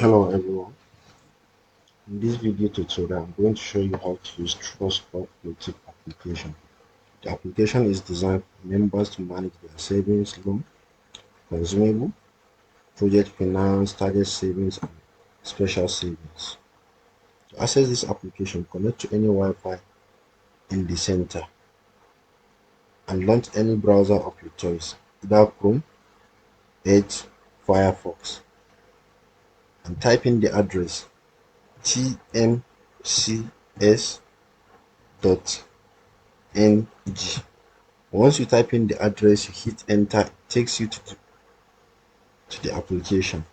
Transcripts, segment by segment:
Hello everyone. In this video tutorial, I'm going to show you how to use Trust Cooperative application. The application is designed for members to manage their savings, loan, consumable, project finance, target savings, and special savings. To access this application, connect to any Wi-Fi in the center and launch any browser of your choice, either Chrome, Edge, Firefox, and type in the address tmcs.ng. Once you type in the address, you hit enter, it takes you to the application.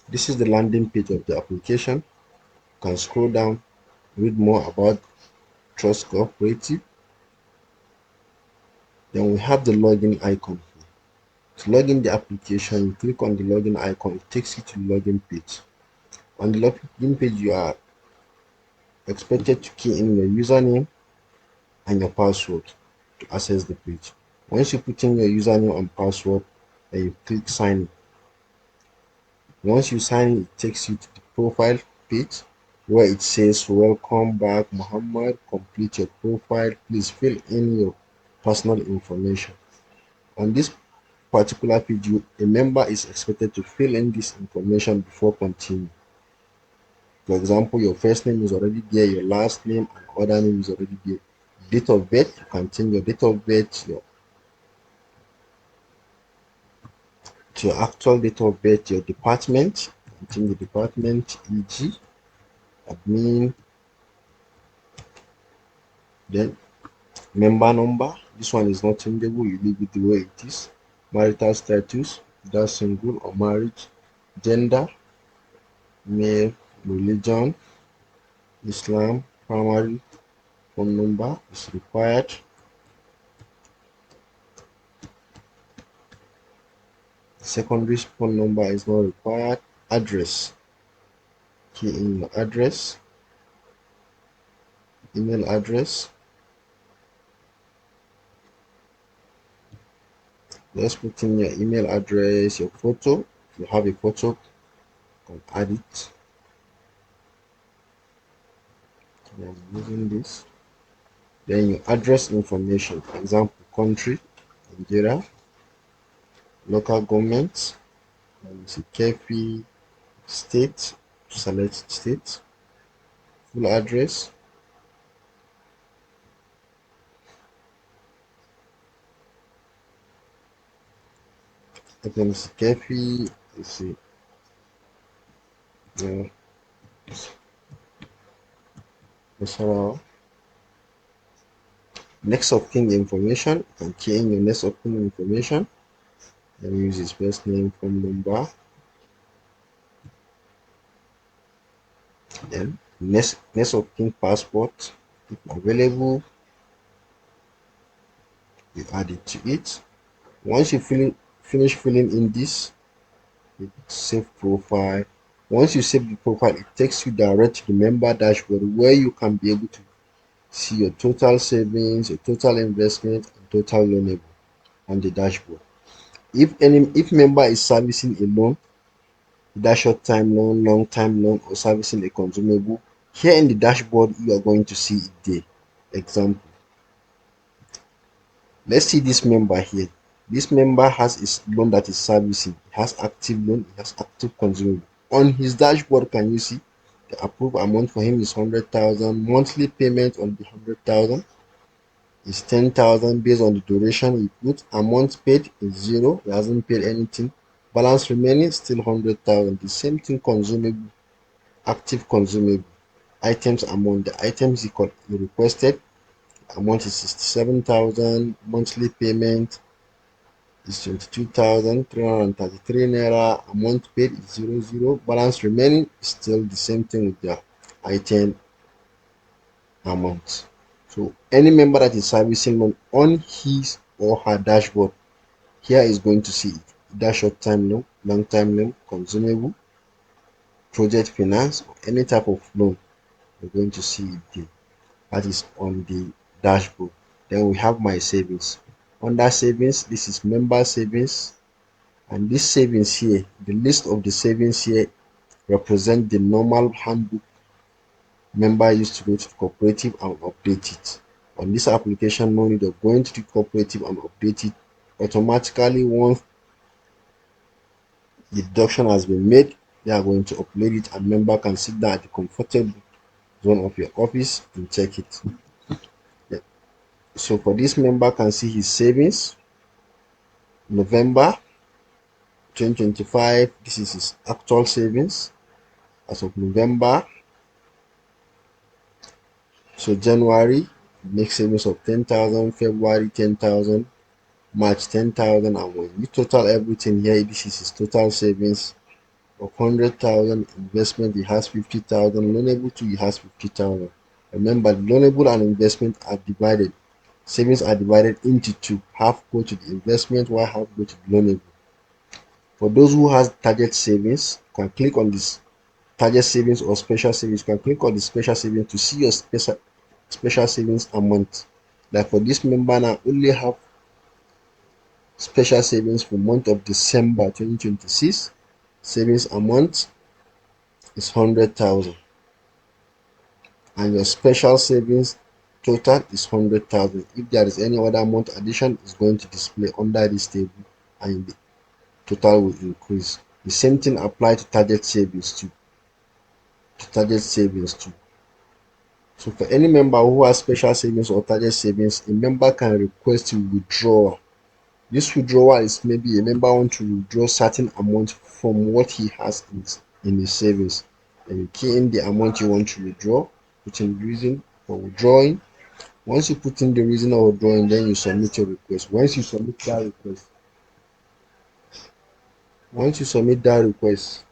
This is the landing page of the application. You can scroll down, read more about Trust Cooperative. Then we have the login icon here. To log in the application, you click on the login icon, it takes you to the login page. On the login page, you are expected to key in your username and your password to access the page. Once you put in your username and password, then you click sign in. Once you sign in, it takes you to the profile page where it says welcome back Muhammad, complete your profile, please fill in your personal information. On this particular page, a member is expected to fill in this information before continuing. For example, your first name is already there, your last name and other name is already there. Date of birth, you can change your date of birth to your actual date of birth, your department, you can change the department, e.g. admin. Then member number, this one is not changeable, you leave it the way it is. Marital status, either single or married. Gender, male. Religion, Islam. Primary phone number is required. Secondary phone number is not required. Address, key in your address. Email address, let's put in your email address. Your photo, if you have a photo, you can add it. I'm using this. Then your address information, for example, country, Nigeria. Local government, Kefi. State, select state. Full address, Kefi. Let's see, next of kin information, you can key in your next of kin information. Then use his first name, phone number. Then next of kin passport, if available, you add it to it. Once you finish filling in this, you save profile. Once you save the profile, it takes you direct to the member dashboard where you can be able to see your total savings, your total investment, and total loanable on the dashboard. If member is servicing a loan, either short-time loan, long-time loan, or servicing a consumable, here in the dashboard you are going to see it there. Example, let's see this member here. This member has his loan that is servicing. He has active loan, he has active consumable. On his dashboard, can you see the approved amount for him is 100,000. Monthly payment on the 100,000 is 10,000 based on the duration he put. Amount paid is 0. He hasn't paid anything. Balance remaining still 100,000. The same thing consumable, active consumable. Items amount, the items he requested, amount is 67,000. Monthly payment is 22,333 naira. Amount paid is 00. Balance remaining is still the same thing with the item amount. So any member that is servicing loan on his or her dashboard, here is going to see it. Either short-time loan, long-time loan, consumable, project finance, or any type of loan, you're going to see it there. That is on the dashboard. Then we have my savings. Under savings, this is member savings. And this savings here, the list of the savings here represent the normal handbook member used to go to the cooperative and update it. On this application, no need of going to the cooperative and update it. Automatically, once the deduction has been made, they are going to upload it and member can sit down at the comfortable zone of your office and check it. Yeah. So for this member can see his savings, November 2025, this is his actual savings as of November. So January, make savings of 10,000, February 10,000, March 10,000, and when you total everything here, this is his total savings of 100,000. Investment, he has 50,000. Loanable too, he has 50,000. Remember, loanable and investment are divided. Savings are divided into two. Half go to the investment, while half go to the loanable. For those who has target savings, you can click on this target savings or special savings. You can click on the special savings to see your special savings amount. Like for this member now, only have special savings for month of December 2026. Savings amount is 100,000 and your special savings total is 100,000. If there is any other amount addition, it's going to display under this table and the total will increase. The same thing apply to target savings too. So for any member who has special savings or target savings, a member can request to withdraw. This withdrawal is maybe a member want to withdraw certain amount from what he has in his savings. And you key in the amount you want to withdraw, put in the reason for withdrawing. Once you put in the reason of withdrawing, then you submit your request. Once you submit that request,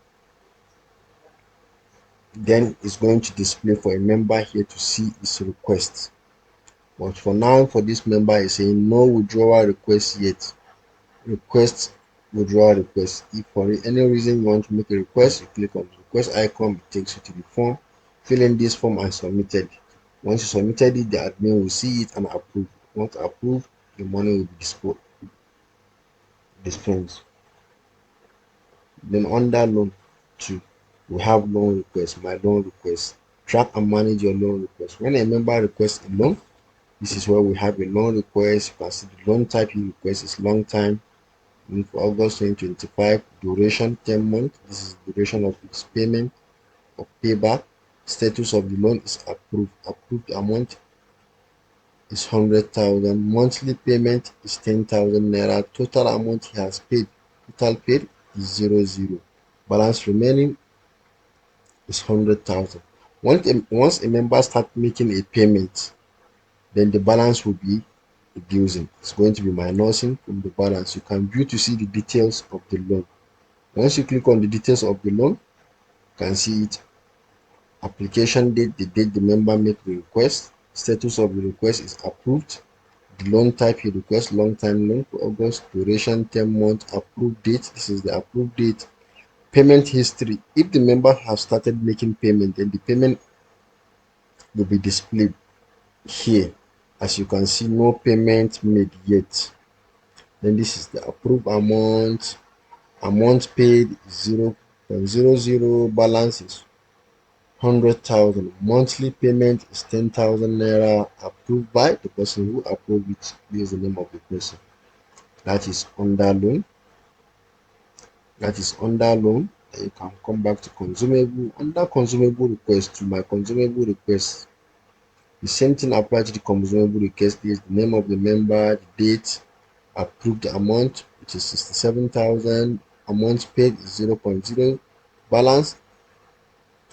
then it's going to display for a member here to see his request. But for now, for this member, is saying no withdrawal request yet. Request withdrawal request. If for any reason you want to make a request, you click on the request icon, it takes you to the form. Fill in this form and submit it. Once you submitted it, the admin will see it and approve. Once approved, the money will be dispensed. Then under loan 2, we have loan request, my loan request. Track and manage your loan request. When a member requests a loan, this is where we have a loan request. You can see the loan type he requests is long time. For August 2025, duration 10 months. This is the duration of its payment or payback. Status of the loan is approved. Approved amount is 100,000. Monthly payment is 10,000 naira. Total amount he has paid. Total paid is 00. Balance remaining is 100,000. Once a member starts making a payment, then the balance will be reducing. It's going to be minusing from the balance. You can view to see the details of the loan. Once you click on the details of the loan, you can see it. Application date, the date the member make the request. Status of the request is approved. The loan type he requests, long time loan for August. Duration 10 months. Approved date. This is the approved date. Payment history. If the member has started making payment, then the payment will be displayed here. As you can see, no payment made yet. Then this is the approved amount. Amount paid is 0.00. Balance is 100,000. Monthly payment is 10,000 naira. Approved by the person who approved it. This is the name of the person. That is under loan. Then you can come back to consumable. Under consumable request, to my consumable request, the same thing applies to the consumable request. This is the name of the member, the date, approved amount, which is 67,000. Amount paid is 0.0. Balance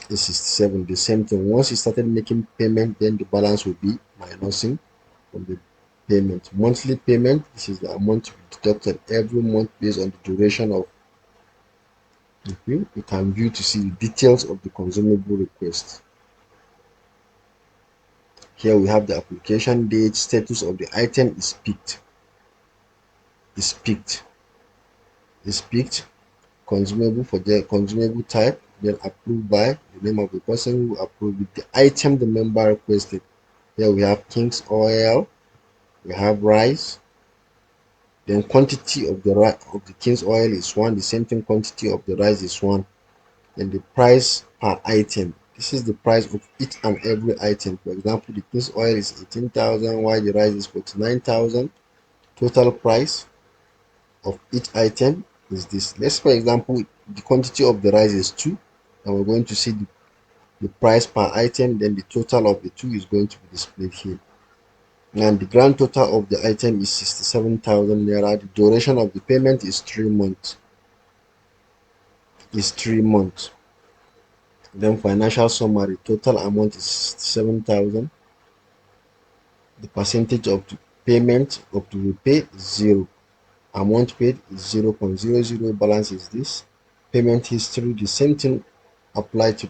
is 67. The same thing. Once you started making payment, then the balance will be minusing from the payment. Monthly payment, this is the amount to be deducted every month based on the duration of the bill. You can view to see the details of the consumable request. Here we have the application date. Status of the item is picked. Consumable for the consumable type, then approved by the name of the person who approved it. The item the member requested. Here we have King's oil, we have rice, Then quantity of the king's oil is 1. The same thing, quantity of the rice is 1. Then the price per item. This is the price of each and every item. For example, the king's oil is 18,000, while the rice is 49,000. Total price of each item is this. Let's, for example, the quantity of the rice is 2, and we're going to see the price per item. Then the total of the two is going to be displayed here. And the grand total of the item is 67,000 naira. The duration of the payment is 3 months. Then financial summary, total amount is 67,000. The percentage of the payment of the repay is 0. Amount paid is 0.00. Balance is this. Payment history, the same thing applied to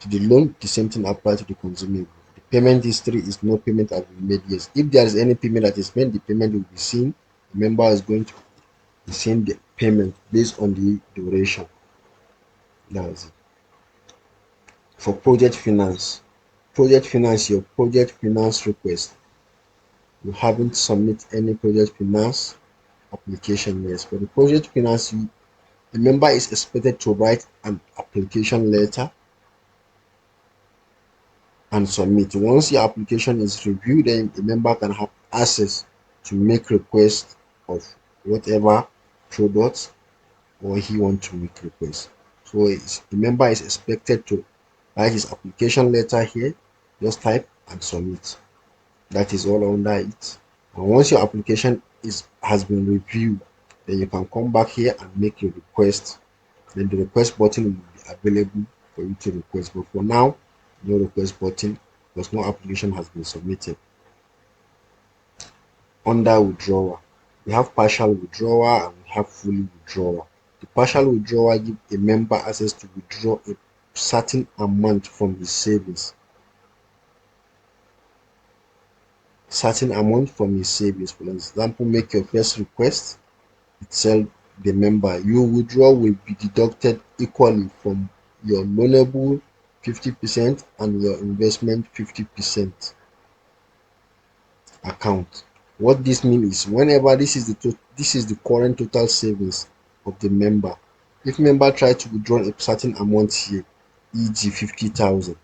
the loan, the same thing applied to the consumable. The payment history is no payment has been made. Yes, if there is any payment that is made, the payment will be seen. The member is going to be seeing the payment based on the duration. That's it. For project finance, your project finance request, you haven't submit any project finance application. Yes, for the project finance, the member is expected to write an application letter and submit. Once your application is reviewed, then the member can have access to make requests of whatever products or he want to make requests. So the member is expected to write his application letter here, just type and submit. That is all under it. And once your application has been reviewed, then you can come back here and make your request. Then the request button will be available for you to request. But for now, no request button because no application has been submitted. Under withdrawal, we have partial withdrawal and we have fully withdrawal. The partial withdrawal gives a member access to withdraw a certain amount from his savings. For example, make your first request, tell the member your withdrawal will be deducted equally from your loanable 50% and your investment 50% account. What this means is whenever this is the current total savings of the member. If member try to withdraw a certain amount here, e.g. 50,000,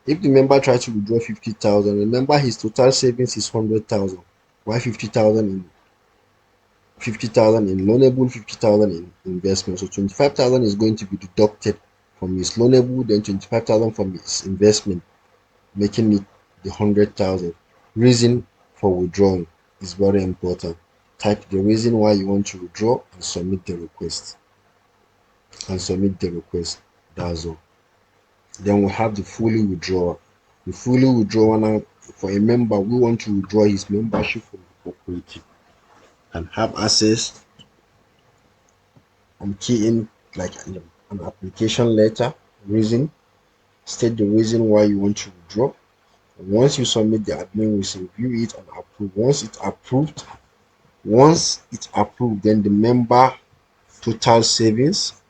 if the member try to withdraw 50,000, remember his total savings is 100,000, while 50,000 in loanable, 50,000 in investment. So 25,000 is going to be deducted from his loanable, then 25,000 from his investment, making it the 100,000. Reason for withdrawing is very important. Type the reason why you want to withdraw and submit the request. That's all. Then we have the fully withdrawal. The fully withdrawal now, for a member who want to withdraw his membership from the cooperative and have access and key in like an application letter, reason, state the reason why you want to withdraw. And once you submit, the admin will review it and approve. Once it's approved, then the member total savings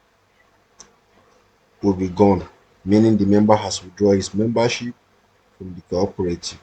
will be gone, meaning the member has withdrawn his membership from the cooperative.